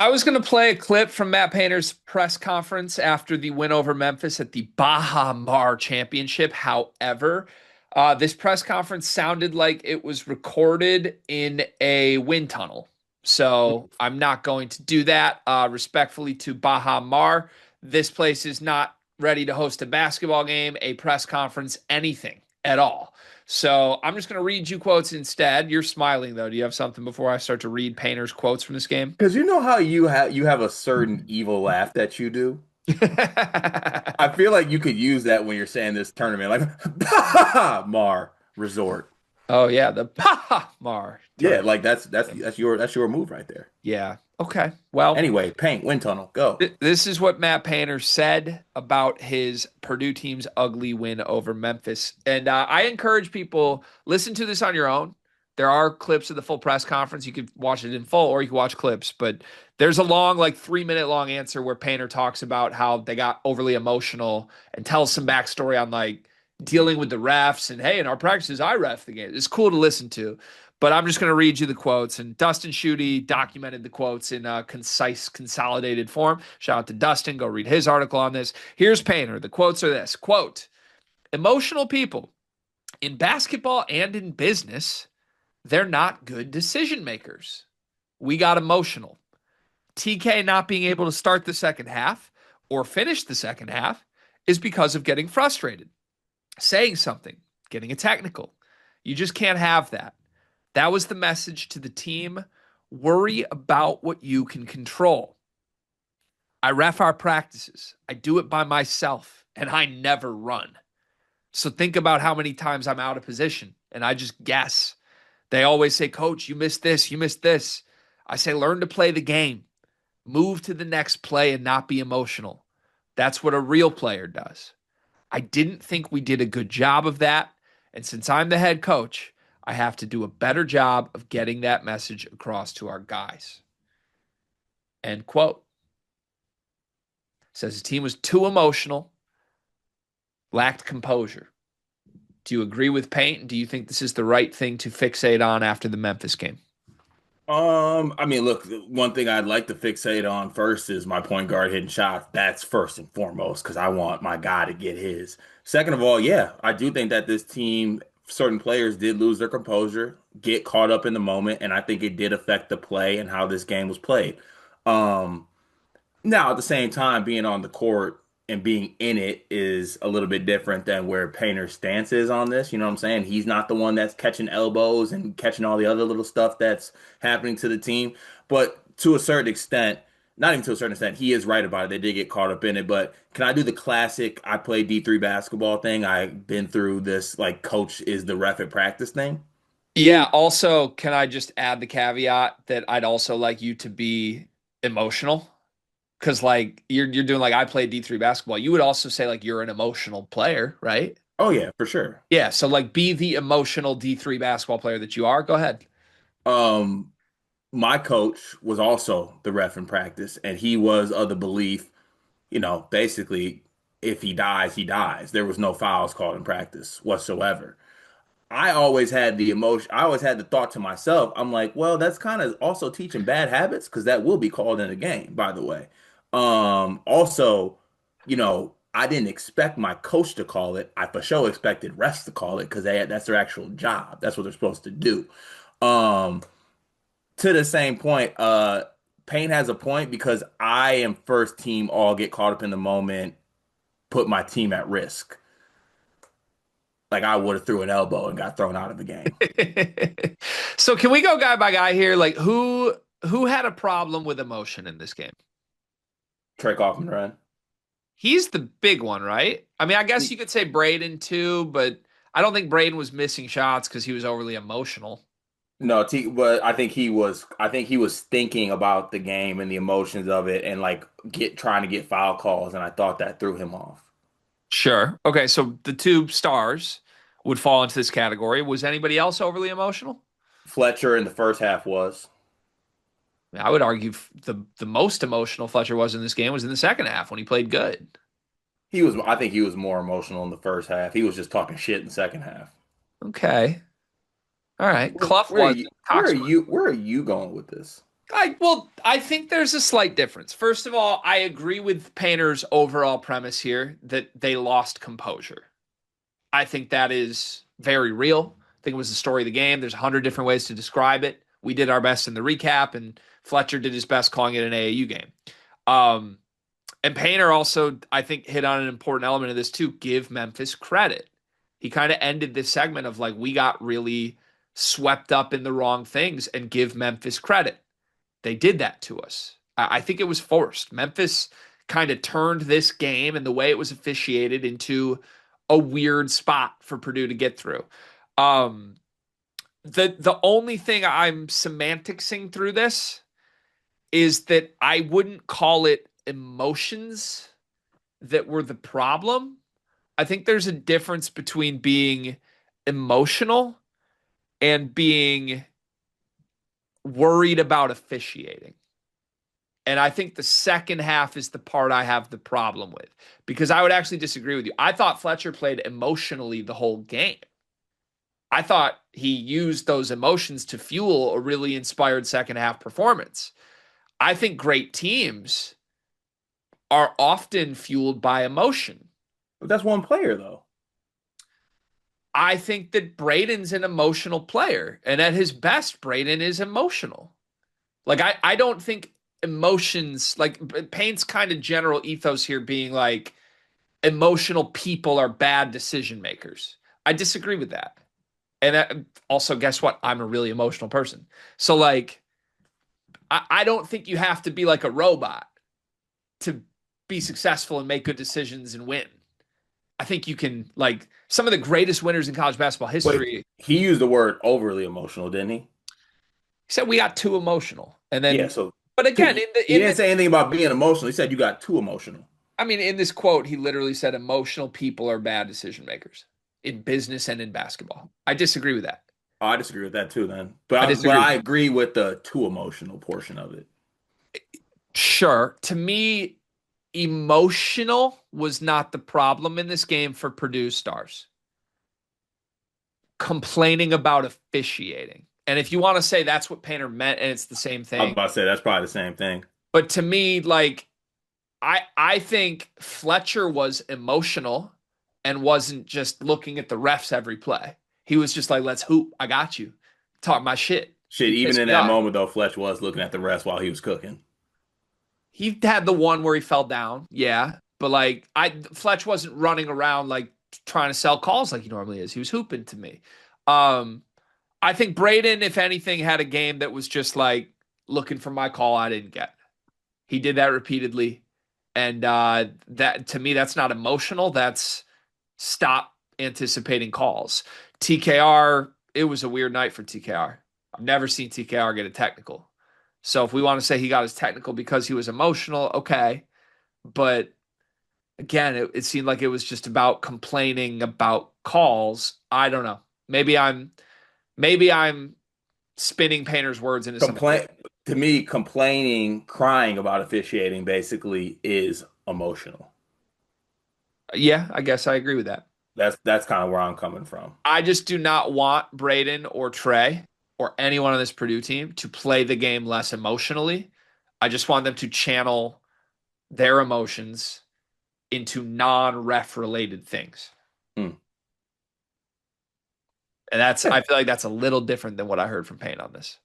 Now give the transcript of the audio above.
I was going to play a clip from Matt Painter's press conference after the win over Memphis at the Baha Mar Championship. However, this press conference sounded like it was recorded in a wind tunnel. So I'm not going to do that. Respectfully to Baha Mar, this place is not ready to host a basketball game, a press conference, anything at all. So I'm just going to read you quotes instead. You're smiling though. Do you have something before I start to read Painter's quotes from this game? Because you know how you have a certain evil laugh that you do. I feel like you could use that when you're saying this tournament, like Mar Resort. Oh yeah, the Mar Yeah, tournament. like that's your move right there. Yeah. Okay. Well, Anyway, paint wind tunnel, go. this is what Matt Painter said about his Purdue team's ugly win over Memphis. And I encourage people listen to this on your own. There are clips of the full press conference. You could watch it in full or you can watch clips, but there's a long, like 3 minute long answer where Painter talks about how they got overly emotional and tells some backstory on like dealing with the refs and hey, in our practices, I ref the game. It's cool to listen to. But I'm just going to read you the quotes. And Dustin Schutte documented the quotes in a concise, consolidated form. Shout out to Dustin. Go read his article on this. Here's Painter. The quotes are this quote, emotional people in basketball and in business, they're not good decision makers. We got emotional. TK not being able to start the second half or finish the second half is because of getting frustrated, saying something, getting a technical. You just can't have that. That was the message to the team. Worry about what you can control. I ref our practices. I do it by myself, and I never run. So think about how many times I'm out of position, and I just guess. They always say, Coach, you missed this, you missed this. I say, learn to play the game. Move to the next play and not be emotional. That's what a real player does. I didn't think we did a good job of that. And since I'm the head coach, I have to do a better job of getting that message across to our guys. End quote. Says his team was too emotional, lacked composure. Do you agree with Paint? Do you think this is the right thing to fixate on after the Memphis game? I mean, look, one thing I'd like to fixate on first is my point guard hitting shots. That's first and foremost because I want my guy to get his. Second of all, yeah, I do think that this team, certain players did lose their composure, get caught up in the moment, and I think it did affect the play and how this game was played. Um, Now, at the same time, being on the court and being in it is a little bit different than where Painter's stance is on this. You know what I'm saying? He's not the one that's catching elbows and catching all the other little stuff that's happening to the team. But to a certain extent, not even to a certain extent, he is right about it. They did get caught up in it. But can I do the classic I play D3 basketball thing? I've been through this, like, coach is the ref at practice thing. Yeah. Also, can I just add the caveat that I'd also like you to be emotional? Because like you're doing like I play D3 basketball. You would also say like you're an emotional player, right? Oh, yeah, for sure. Yeah. So like be the emotional D3 basketball player that you are. Go ahead. Um, my coach was also the ref in practice, and he was of the belief, basically, if he dies, he dies. There was no fouls called in practice whatsoever. I always had the emotion, I always had the thought to myself, I'm like, well, that's kind of also teaching bad habits because that will be called in a game, by the way. Also, I didn't expect my coach to call it. I for sure expected refs to call it because that's their actual job. That's what they're supposed to do. Um, to the same point, Payne has a point because I am first team all get caught up in the moment, put my team at risk. Like I would have threw an elbow and got thrown out of the game. So can we go guy by guy here? Like who had a problem with emotion in this game? Trey Kaufman-Renn. He's the big one, right? I mean, I guess you could say Braden too, but I don't think Braden was missing shots because he was overly emotional. No, but I think he was thinking about the game and the emotions of it and like get trying to get foul calls, and I thought that threw him off. Sure. Okay, so the two stars would fall into this category. Was anybody else overly emotional? Fletcher in the first half was. I would argue the most emotional Fletcher was in this game was in the second half when he played good. I think he was more emotional in the first half. He was just talking shit in the second half. Okay. All right. Where, Clough where are was you where are Cox. you where are you going with this? I think there's a slight difference. First of all, I agree with Painter's overall premise here that they lost composure. I think that is very real. I think it was the story of the game. There's 100 different ways to describe it. We did our best in the recap, and Fletcher did his best calling it an AAU game. Um, and Painter also, I think, hit on an important element of this too. Give Memphis credit. He kind of ended this segment of like, we got really swept up in the wrong things and give Memphis credit. They did that to us. I think it was forced. Memphis kind of turned this game and the way it was officiated into a weird spot for Purdue to get through. Um, the only thing I'm semanticsing through this is that I wouldn't call it emotions that were the problem. I think there's a difference between being emotional and being worried about officiating. And I think the second half is the part I have the problem with because I would actually disagree with you. I thought Fletcher played emotionally the whole game. I thought he used those emotions to fuel a really inspired second half performance. I think great teams are often fueled by emotion. But that's one player though. I think that Braden's an emotional player, and at his best, Braden is emotional. Like I don't think emotions like Payne's kind of general ethos here being like emotional people are bad decision makers. I disagree with that. And also, guess what? I'm a really emotional person. So like I don't think you have to be like a robot to be successful and make good decisions and win. I think you can like some of the greatest winners in college basketball Wait, history. he used the word overly emotional, didn't he? He said we got too emotional, and Yeah, then, so but again, he didn't say anything about being emotional. He said you got too emotional. I mean, in this quote, he literally said emotional people are bad decision makers in business and in basketball. I disagree with that. Oh, I disagree with that too, then. I But disagree with I that. agree with the too emotional portion of it. Sure. To me, emotional was not the problem in this game for Purdue stars. Complaining about officiating. And if you want to say that's what Painter meant and it's the same I was thing, about to say that's probably the same thing. but to me, like I think Fletcher was emotional and wasn't just looking at the refs every play. He was just like, let's hoop. I got you. Talk my shit. Shit, You even pissed in me that off. moment though, Fletch was looking at the rest while he was cooking. He had the one where he fell down. Yeah. But like Fletch wasn't running around like trying to sell calls like he normally is. He was hooping to me. Um, I think Braden, if anything, had a game that was just like looking for my call I didn't get. He did that repeatedly. And that to me, that's not emotional. That's stop anticipating calls. TKR, it was a weird night for TKR. I've never seen TKR get a technical. So if we want to say he got his technical because he was emotional, okay. But again, it seemed like it was just about complaining about calls. I don't know. Maybe I'm spinning Painter's words into something Complain different. to me, complaining, crying about officiating basically is emotional. Yeah, I guess I agree with that. That's kind of where I'm coming from. I just do not want Braden or Trey or anyone on this Purdue team to play the game less emotionally. I just want them to channel their emotions into non-ref related things. Hmm. And Yeah. I feel like that's a little different than what I heard from Payne on this.